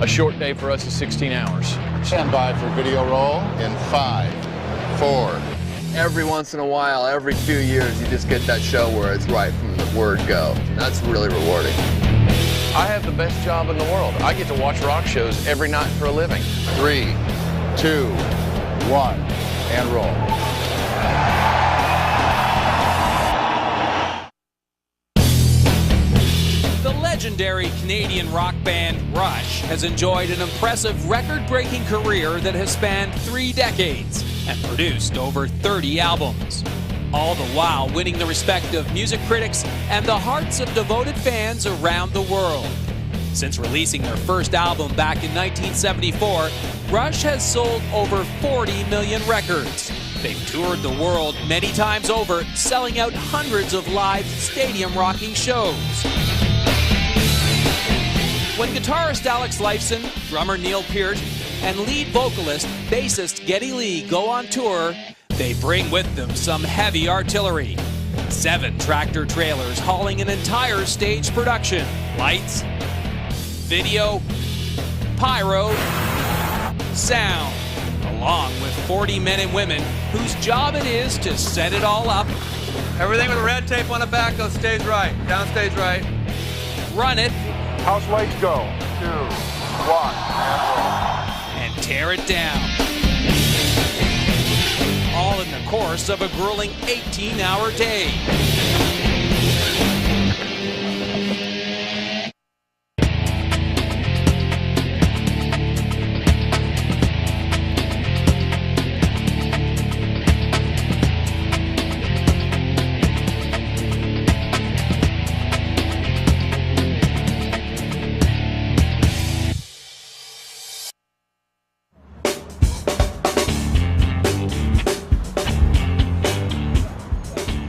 a short day for us is 16 hours. Stand by for video roll in 5, 4. Every once in a while, every few years, you just get that show where it's right from the word go. That's really rewarding. I have the best job in the world. I get to watch rock shows every night for a living. 3, 2, 1, and roll. The legendary Canadian rock band Rush has enjoyed an impressive record-breaking career that has spanned 3 decades and produced over 30 albums. All the while winning the respect of music critics and the hearts of devoted fans around the world. Since releasing their first album back in 1974, Rush has sold over 40 million records. They've toured the world many times over, selling out hundreds of live stadium rocking shows. When guitarist Alex Lifeson, drummer Neil Peart, and lead vocalist, bassist Geddy Lee go on tour, they bring with them some heavy artillery. 7 tractor trailers hauling an entire stage production. Lights, video, pyro, sound, along with 40 men and women whose job it is to set it all up. Everything with red tape on the back goes stage right, downstage right. Run it. House lights go. 2, 1, and roll. And tear it down. All in the course of a grueling 18-hour day.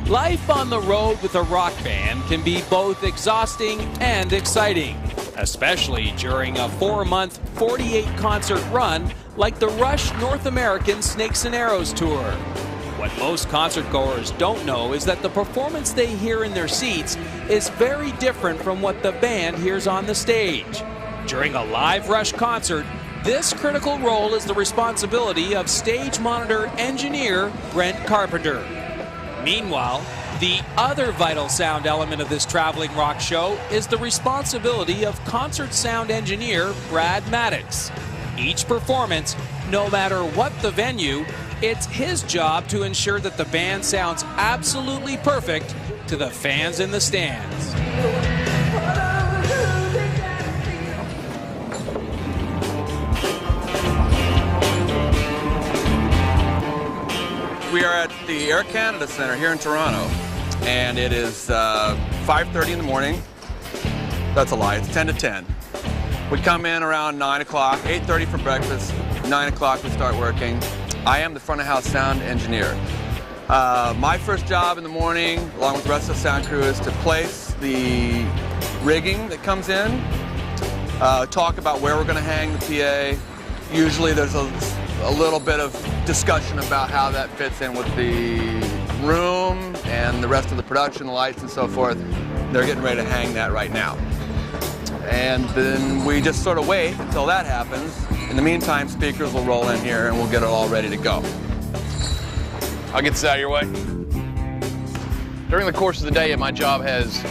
Life on the road with a rock band can be both exhausting and exciting, especially during a 4-month, 48-concert run like the Rush North American Snakes and Arrows Tour. What most concertgoers don't know is that the performance they hear in their seats is very different from what the band hears on the stage. During a live Rush concert, this critical role is the responsibility of stage monitor engineer Brent Carpenter. Meanwhile, the other vital sound element of this traveling rock show is the responsibility of concert sound engineer Brad Maddox. Each performance, no matter what the venue, it's his job to ensure that the band sounds absolutely perfect to the fans in the stands. We are at the Air Canada Centre here in Toronto, and it is 5:30 in the morning. That's a lie, it's 10 to 10. We come in around 9 o'clock, 8:30 for breakfast, 9 o'clock we start working. I am the front of house sound engineer. My first job in the morning, along with the rest of the sound crew, is to place the rigging that comes in, talk about where we're going to hang the PA. Usually there's a little bit of discussion about how that fits in with the room and the rest of the production, lights and so forth. They're getting ready to hang that right now. And then we just sort of wait until that happens. In the meantime, speakers will roll in here and we'll get it all ready to go. I'll get this out of your way. During the course of the day, my job has,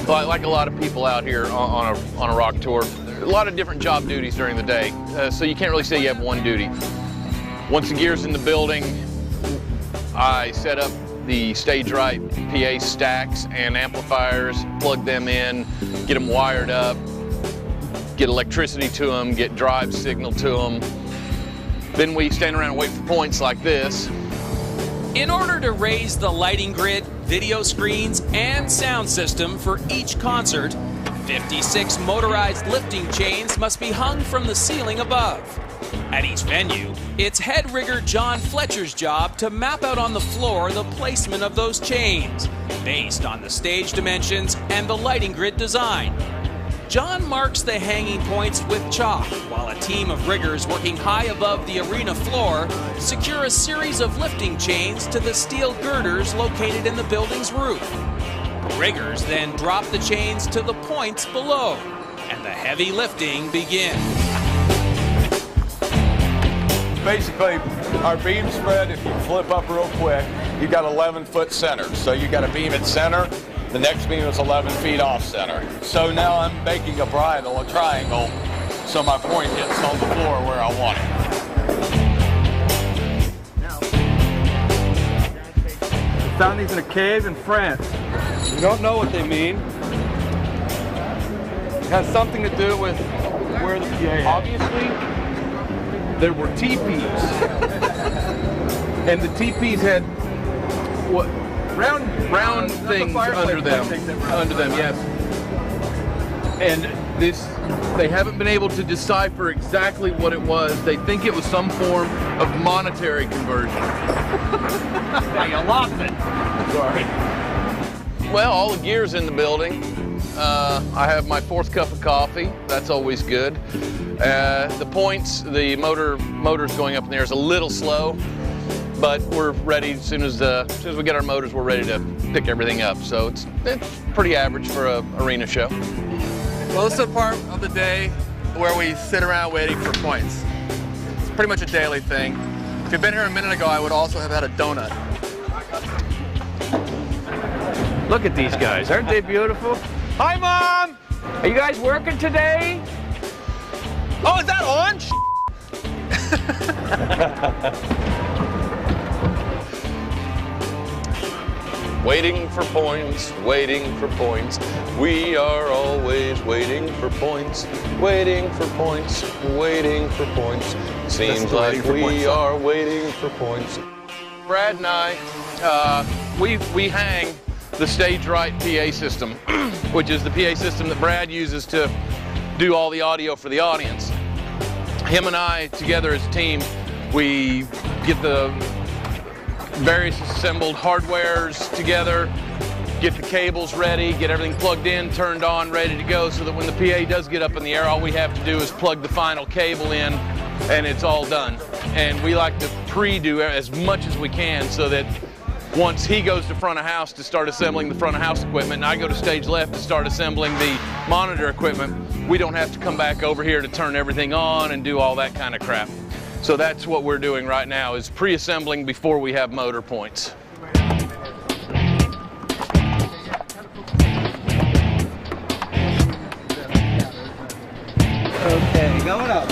like a lot of people out here on a rock tour, a lot of different job duties during the day. So you can't really say you have one duty. Once the gear's in the building, I set up the stage right PA stacks and amplifiers, plug them in, get them wired up, get electricity to them, get drive signal to them. Then we stand around and wait for points like this. In order to raise the lighting grid, video screens, and sound system for each concert, 56 motorized lifting chains must be hung from the ceiling above. At each venue, it's head rigger John Fletcher's job to map out on the floor the placement of those chains, based on the stage dimensions and the lighting grid design. John marks the hanging points with chalk, while a team of riggers working high above the arena floor secure a series of lifting chains to the steel girders located in the building's roof. Riggers then drop the chains to the points below, and the heavy lifting begins. basically our beam spread, if you flip up real quick, you got 11-foot center. So you got a beam at center, the next beam is 11 feet off center. So now I'm making a bridle, a triangle, so my point hits on the floor where I want it. Found these in a cave in France. We don't know what they mean. It has something to do with where the PA is. Obviously, there were teepees. And the teepees had what round things under them. Under them, yes. And they haven't been able to decipher exactly what it was. They think it was some form of monetary conversion. Yeah, you lost it. Sorry. Well, all the gear's in the building. I have my 4th cup of coffee. That's always good. The points, the motor's going up in the air is a little slow, but we're ready as soon as we get our motors, we're ready to pick everything up. So it's pretty average for an arena show. Well, this is a part of the day where we sit around waiting for points. It's pretty much a daily thing. If you'd been here a minute ago, I would also have had a donut. Look at these guys. Aren't they beautiful? Hi, Mom! Are you guys working today? Oh, is that on? Waiting for points, waiting for points. We are always waiting for points, waiting for points, waiting for points. Seems like we are waiting for points. Brad and I, we hang the Stage Right PA system, which is the PA system that Brad uses to do all the audio for the audience. Him and I, together as a team, we get the various assembled hardwares together, get the cables ready, get everything plugged in, turned on, ready to go, so that when the PA does get up in the air, all we have to do is plug the final cable in and it's all done. And we like to pre-do as much as we can so that once he goes to front of house to start assembling the front of house equipment and I go to stage left to start assembling the monitor equipment, we don't have to come back over here to turn everything on and do all that kind of crap. So that's what we're doing right now, is pre-assembling before we have motor points. Okay, going up.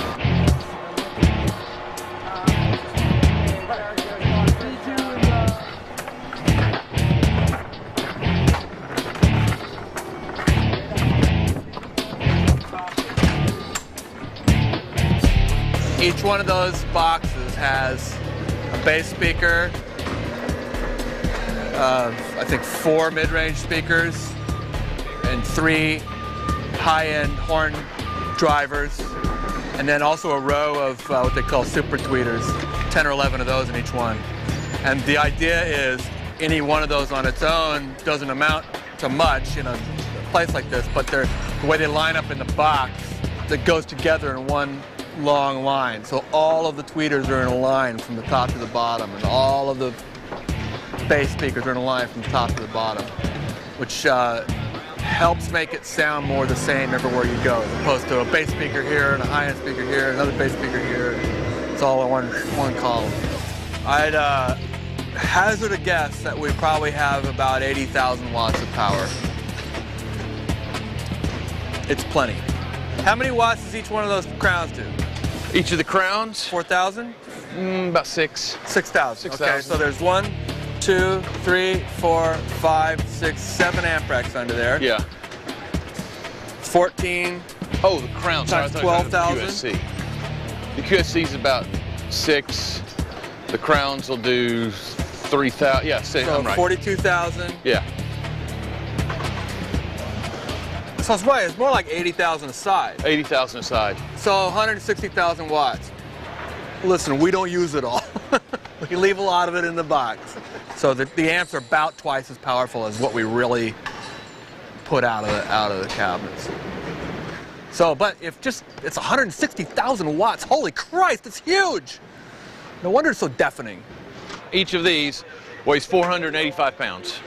Each one of those boxes has a bass speaker, I think 4 mid-range speakers, and 3 high-end horn drivers, and then also a row of what they call super tweeters, 10 or 11 of those in each one. And the idea is any one of those on its own doesn't amount to much in a place like this, but the way they line up in the box, that goes together in one long line. So all of the tweeters are in a line from the top to the bottom, and all of the bass speakers are in a line from the top to the bottom, which helps make it sound more the same everywhere you go, as opposed to a bass speaker here and a high-end speaker here, another bass speaker here. It's all in one column. I'd hazard a guess that we probably have about 80,000 watts of power. It's plenty. How many watts does each one of those crowns do? Each of the crowns? 4,000? About 6. 6,000. 6,000. Okay, so there's 1, 2, 3, 4, 5, 6, 7 amp racks under there. Yeah. 14. Oh, the crowns. Times 12,000. QSC. The QSC is about 6. The crowns will do 3,000. Yeah, So I'm right. 42,000. Yeah. So it's right. It's more like 80,000 a side. 80,000 a side. So 160,000 watts. Listen, we don't use it all. We leave a lot of it in the box. So the amps are about twice as powerful as what we really put out of the cabinets. So, but if it's 160,000 watts, holy Christ, it's huge. No wonder it's so deafening. Each of these weighs 485 pounds.